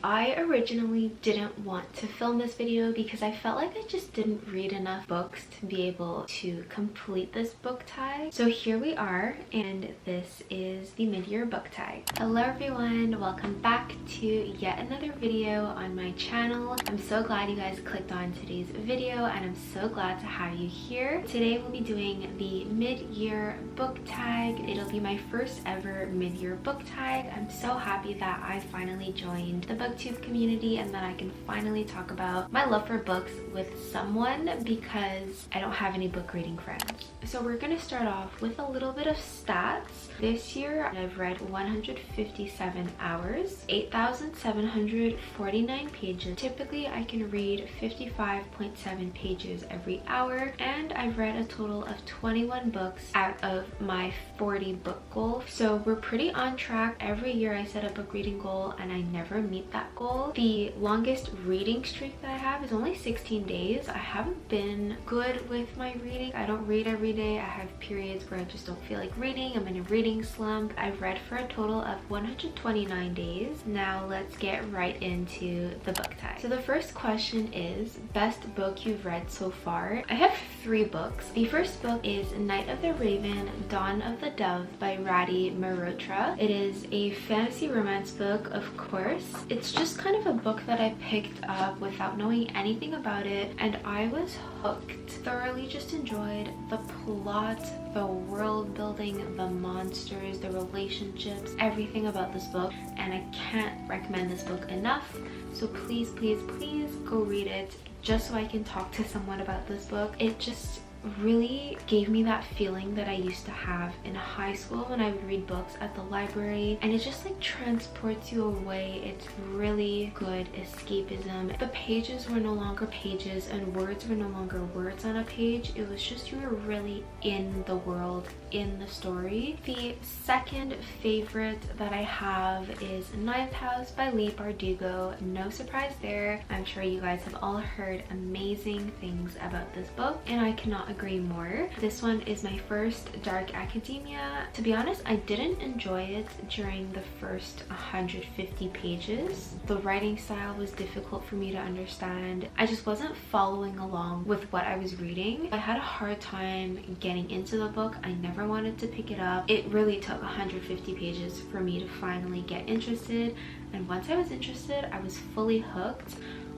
I originally didn't want to film this video because I felt like I just didn't read enough books to be able to complete this book tag. So here we are, and this is the mid-year book tag. Hello everyone, welcome back to yet another video on my channel. I'm so glad you guys clicked on today's video and I'm so glad to have you here. Today we'll be doing the mid-year book tag. It'll be my first ever mid-year book tag. I'm so happy that I finally joined the BookTube community and that I can finally talk about my love for books with someone because I don't have any book reading friends. So we're gonna start off with a little bit of stats. This year I've read 157 hours, 8,749 pages. Typically I can read 55.7 pages every hour, and I've read a total of 21 books out of my 40 book goal. So we're pretty on track. Every year I set a book reading goal and I never meet that goal. The longest reading streak that I have is only 16 days. I haven't been good with my reading. I don't read every day. I have periods where I just don't feel like reading. I'm in a reading slump. I've read for a total of 129 days. Now let's get right into the book tag. So the first question is best book you've read so far. I have 3 books. The first book is Night of the Raven, Dawn of the Dove by Radhi Mehrotra. It is a fantasy romance book, of course. It's just kind of a book that I picked up without knowing anything about it, and I was hooked. Thoroughly just enjoyed the plot, the world building, the monsters, the relationships, everything about this book, and I can't recommend this book enough. So please, please, please go read it just so I can talk to someone about this book. It just really gave me that feeling that I used to have in high school when I would read books at the library, and it just like transports you away. It's really good escapism. The pages were no longer pages and words were no longer words on a page. It was just you were really in the world, in the story. The second favorite that I have is Ninth House by Leigh Bardugo. No surprise there. I'm sure you guys have all heard amazing things about this book and I cannot agree more. This one is my first dark academia. To be honest, I didn't enjoy it during the first 150 pages. The writing style was difficult for me to understand. I just wasn't following along with what I was reading. I had a hard time getting into the book. I never wanted to pick it up. It really took 150 pages for me to finally get interested, and once I was interested, I was fully hooked.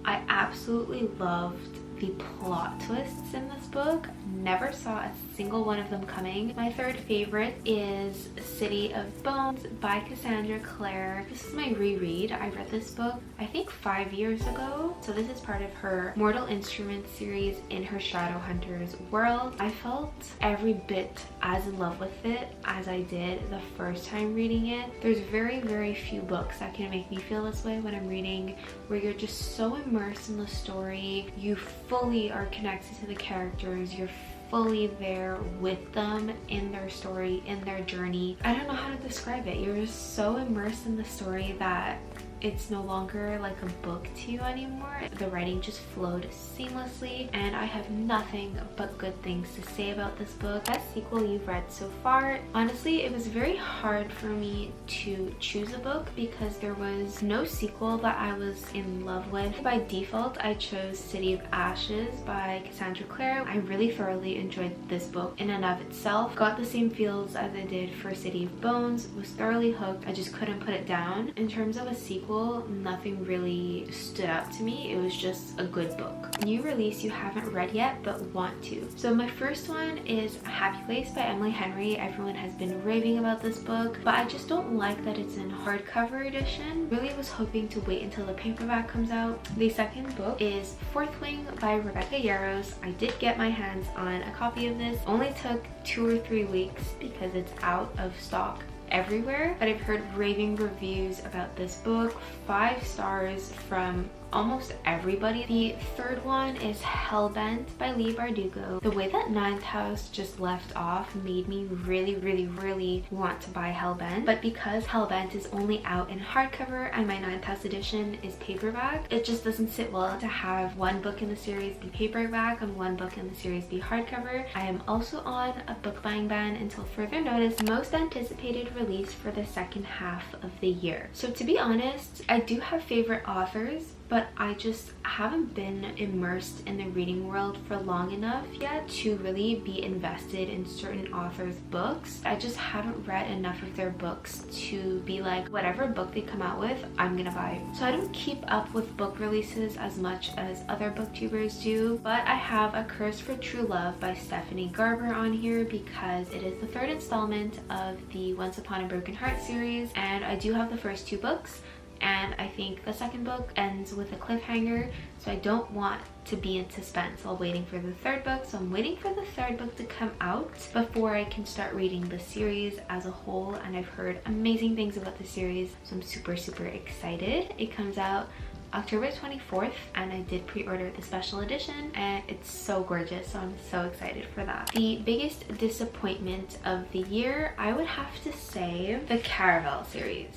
I absolutely loved the plot twists in this book. Never saw a single one of them coming. My third favorite is City of Bones by Cassandra Clare. This is my reread. I read this book I think 5 years ago. So this is part of her Mortal Instruments series in her Shadowhunters world. I felt every bit as in love with it as I did the first time reading it. There's very, very few books that can make me feel this way when I'm reading, where you're just so immersed in the story. You fully are connected to the characters. You're fully there with them in their story, in their journey. I don't know how to describe it. You're just so immersed in the story that it's no longer like a book to you anymore. The writing just flowed seamlessly, and I have nothing but good things to say about this book. Best sequel you've read so far? Honestly, it was very hard for me to choose a book because there was no sequel that I was in love with. By default, I chose City of Ashes by Cassandra Clare. I really thoroughly enjoyed this book in and of itself. Got the same feels as I did for City of Bones. Was thoroughly hooked. I just couldn't put it down. In terms of a sequel, nothing really stood out to me. It was just a good book. New release you haven't read yet but want to. So my first one is A Happy Place by Emily Henry. Everyone has been raving about this book, but I just don't like that it's in hardcover edition. Really was hoping to wait until the paperback comes out. The second book is Fourth Wing by Rebecca Yarros. I did get my hands on a copy of this. Only took 2 or 3 weeks because it's out of stock everywhere, but I've heard raving reviews about this book. 5 stars from almost everybody. The third one is Hellbent by Leigh Bardugo. The way that Ninth House just left off made me really want to buy Hellbent, but because Hellbent is only out in hardcover and my Ninth House edition is paperback, it just doesn't sit well to have one book in the series be paperback and one book in the series be hardcover. I am also on a book buying ban until further notice. Most anticipated release for the second half of the year. So to be honest, I do have favorite authors, but I just haven't been immersed in the reading world for long enough yet to really be invested in certain authors' books. I just haven't read enough of their books to be like, whatever book they come out with, I'm gonna buy. So I don't keep up with book releases as much as other booktubers do, but I have A Curse for True Love by Stephanie Garber on here because it is the third installment of the Once Upon a Broken Heart series, and I do have the first two books. And I think the second book ends with a cliffhanger, so I don't want to be in suspense while waiting for the third book. So I'm waiting for the third book to come out before I can start reading the series as a whole, and I've heard amazing things about the series, so I'm super excited. It comes out October 24th, and I did pre-order the special edition, and it's so gorgeous, so I'm so excited for that. The biggest disappointment of the year, I would have to say the Caraval series.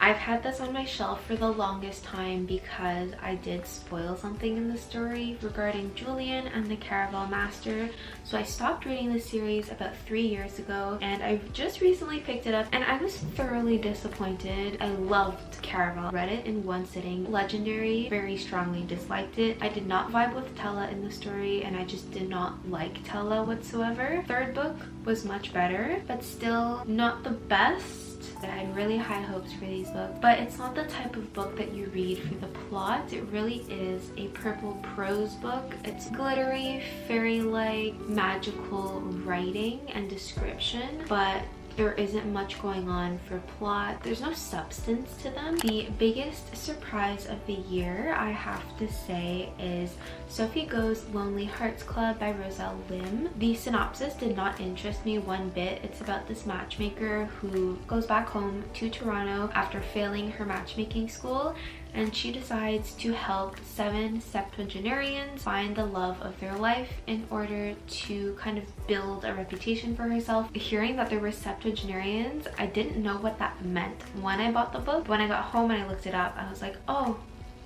I've had this on my shelf for the longest time because I did spoil something in the story regarding Julian and the Caraval Master. So I stopped reading the series about 3 years ago, and I've just recently picked it up and I was thoroughly disappointed. I loved Caraval. Read it in one sitting. Legendary, very strongly disliked it. I did not vibe with Tella in the story, and I just did not like Tella whatsoever. Third book was much better, but still not the best. I had really high hopes for these books, but it's not the type of book that you read for the plot. It really is a purple prose book. It's glittery, fairy-like, magical writing and description, but there isn't much going on for plot. There's no substance to them. The biggest surprise of the year, I have to say, is Sophie Go's Lonely Hearts Club by Roselle Lim. The synopsis did not interest me one bit. It's about this matchmaker who goes back home to Toronto after failing her matchmaking school, and she decides to help 7 septuagenarians find the love of their life in order to kind of build a reputation for herself. Hearing that there were septuagenarians, I didn't know what that meant when I bought the book. When I got home and I looked it up, I was like, oh,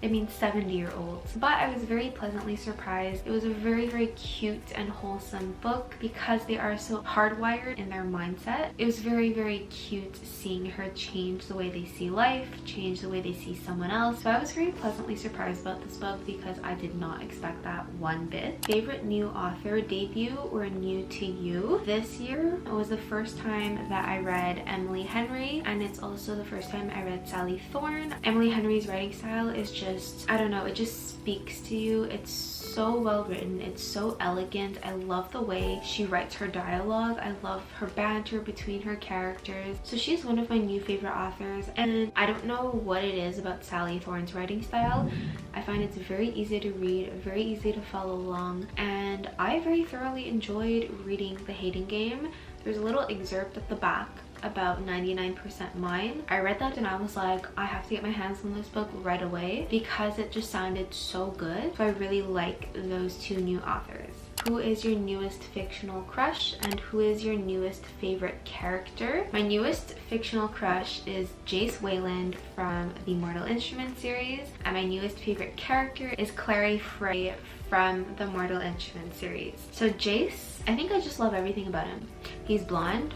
it means 70-year-olds. But I was very pleasantly surprised. It was a very cute and wholesome book because they are so hardwired in their mindset. It was very cute seeing her change the way they see life, change the way they see someone else. So I was very pleasantly surprised about this book because I did not expect that one bit. Favorite new author debut or new to you? This year was the first time that I read Emily Henry, and it's also the first time I read Sally Thorne. Emily Henry's writing style is just, I don't know, it just speaks to you. It's so well written, it's so elegant. I love the way she writes her dialogue. I love her banter between her characters. So she's one of my new favorite authors, and I don't know what it is about Sally Thorne's writing style. I find it's very easy to read, very easy to follow along, and I very thoroughly enjoyed reading The Hating Game. There's a little excerpt at the back about 99% Mine. I read that and I was like, I have to get my hands on this book right away because it just sounded so good. So I really like those two new authors. Who is your newest fictional crush, and who is your newest favorite character? My newest fictional crush is Jace Wayland from the Mortal Instruments series, and my newest favorite character is Clary Frey from the Mortal Instruments series. So Jace, I think I just love everything about him. He's blonde,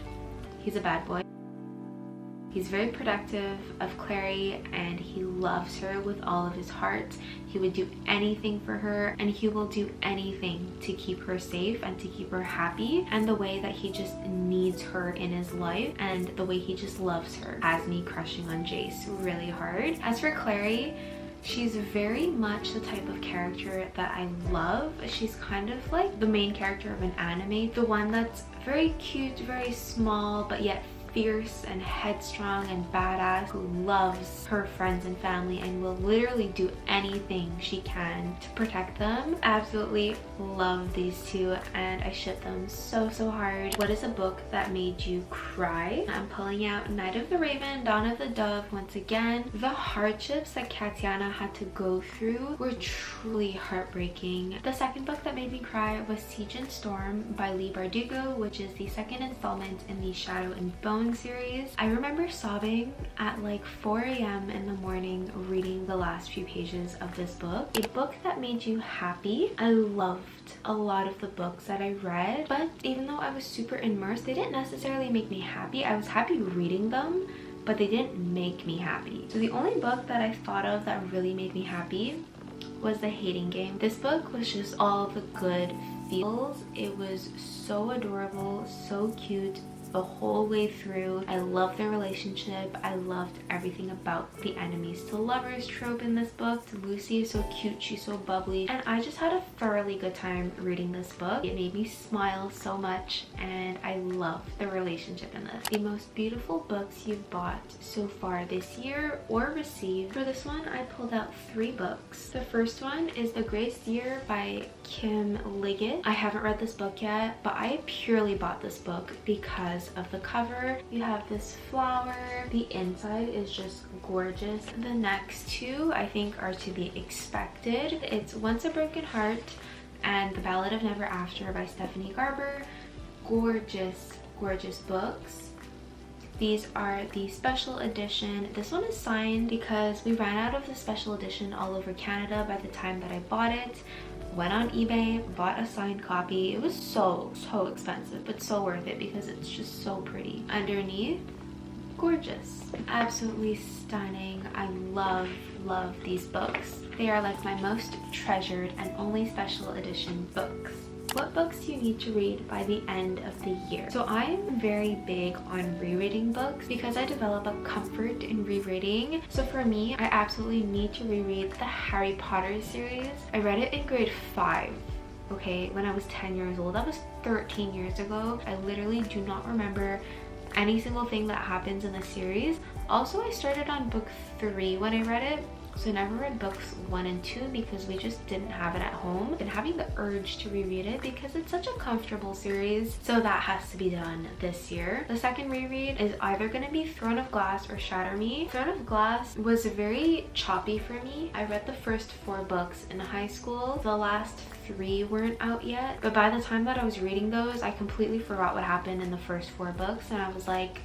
he's a bad boy, he's very protective of Clary, and he loves her with all of his heart. He would do anything for her, and he will do anything to keep her safe and to keep her happy. And the way that he just needs her in his life and the way he just loves her has me crushing on Jace really hard. As for Clary, she's very much the type of character that I love. She's kind of like the main character of an anime, the one that's very cute, very small, but yet fierce and headstrong and badass who loves her friends and family and will literally do anything she can to protect them. Absolutely love these two and I ship them so hard. What is a book that made you cry? I'm pulling out Night of the Raven, Dawn of the Dove once again. The hardships that Katiana had to go through were truly heartbreaking. The second book that made me cry was Siege and Storm by Leigh Bardugo, which is the second installment in the Shadow and Bone series. I remember sobbing at like 4 a.m. in the morning reading the last few pages of this book. A book that made you happy. I loved a lot of the books that I read, but even though I was super immersed, they didn't necessarily make me happy. I was happy reading them, but they didn't make me happy. So the only book that I thought of that really made me happy was The Hating Game. This book was just all the good feels. It was so adorable, so cute the whole way through. I loved their relationship. I loved everything about the enemies to lovers trope in this book. Lucy is so cute, she's so bubbly, and I just had a thoroughly good time reading this book. It made me smile so much and I love the relationship in this. The most beautiful books you've bought so far this year or received. For this one, I pulled out 3 books. The first one is The Grace Year by Kim Liggett. I haven't read this book yet, but I purely bought this book because of the cover. You have this flower. The inside is just gorgeous. The next 2 I think are to be expected. It's Once a Broken Heart and The Ballad of Never After by Stephanie Garber. Gorgeous books. These are the special edition. This one is signed because we ran out of the special edition all over Canada by the time that I bought it. Went on eBay, bought a signed copy. It was so expensive, but so worth it because it's just so pretty. Underneath, gorgeous. Absolutely stunning. I love these books. They are like my most treasured and only special edition books. What books do you need to read by the end of the year? So I'm very big on rereading books because I develop a comfort in rereading. So for me, I absolutely need to reread the Harry Potter series. I read it in grade 5. Okay, when I was 10 years old. That was 13 years ago. I literally do not remember any single thing that happens in the series. Also, I started on book 3 when I read it. So I never read books 1 and 2 because we just didn't have it at home. And having the urge to reread it because it's such a comfortable series. So that has to be done this year. The second reread is either going to be Throne of Glass or Shatter Me. Throne of Glass was very choppy for me. I read the first 4 books in high school. The last 3 weren't out yet. But by the time that I was reading those, I completely forgot what happened in the first 4 books. And I was like,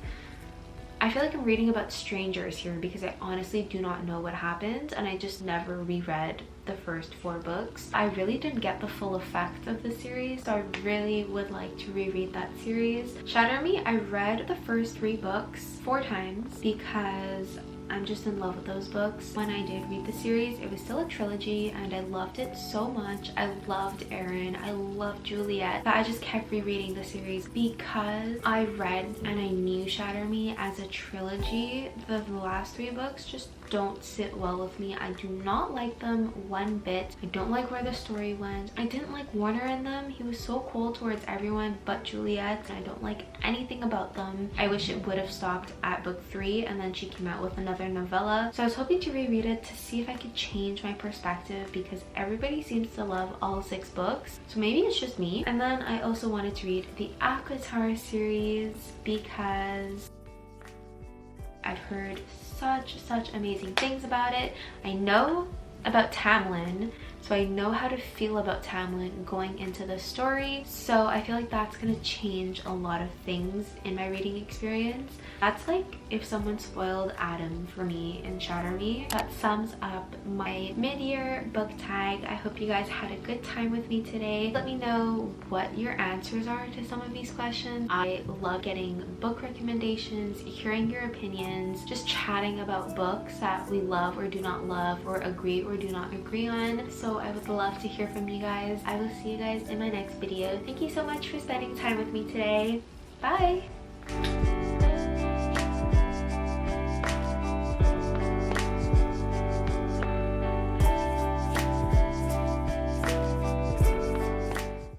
I feel like I'm reading about strangers here because I honestly do not know what happened, and I just never reread the first 4 books. I really didn't get the full effect of the series, so I really would like to reread that series. Shatter Me, I read the first 3 books 4 times because I'm just in love with those books. When I did read the series, it was still a trilogy and I loved it so much. I loved Aaron, I loved Juliet, but I just kept rereading the series because I read and I knew Shatter Me as a trilogy. The last 3 books just don't sit well with me. I do not like them one bit. I don't like where the story went. I didn't like Warner in them. He was so cold towards everyone but Juliet, and I don't like anything about them. I wish it would have stopped at book 3 and then she came out with another novella. So I was hoping to reread it to see if I could change my perspective because everybody seems to love all 6 books. So maybe it's just me. And then I also wanted to read the ACOTAR series because I've heard such amazing things about it. I know about Tamlin, so I know how to feel about Tamlin going into the story. So I feel like that's gonna change a lot of things in my reading experience. That's like if someone spoiled Adam for me in Shatter Me. That sums up my mid-year book tag. I hope you guys had a good time with me today. Let me know what your answers are to some of these questions. I love getting book recommendations, hearing your opinions, just chatting about books that we love or do not love, or agree or do not agree on. So I would love to hear from you guys. I will see you guys in my next video. Thank you so much for spending time with me today. Bye!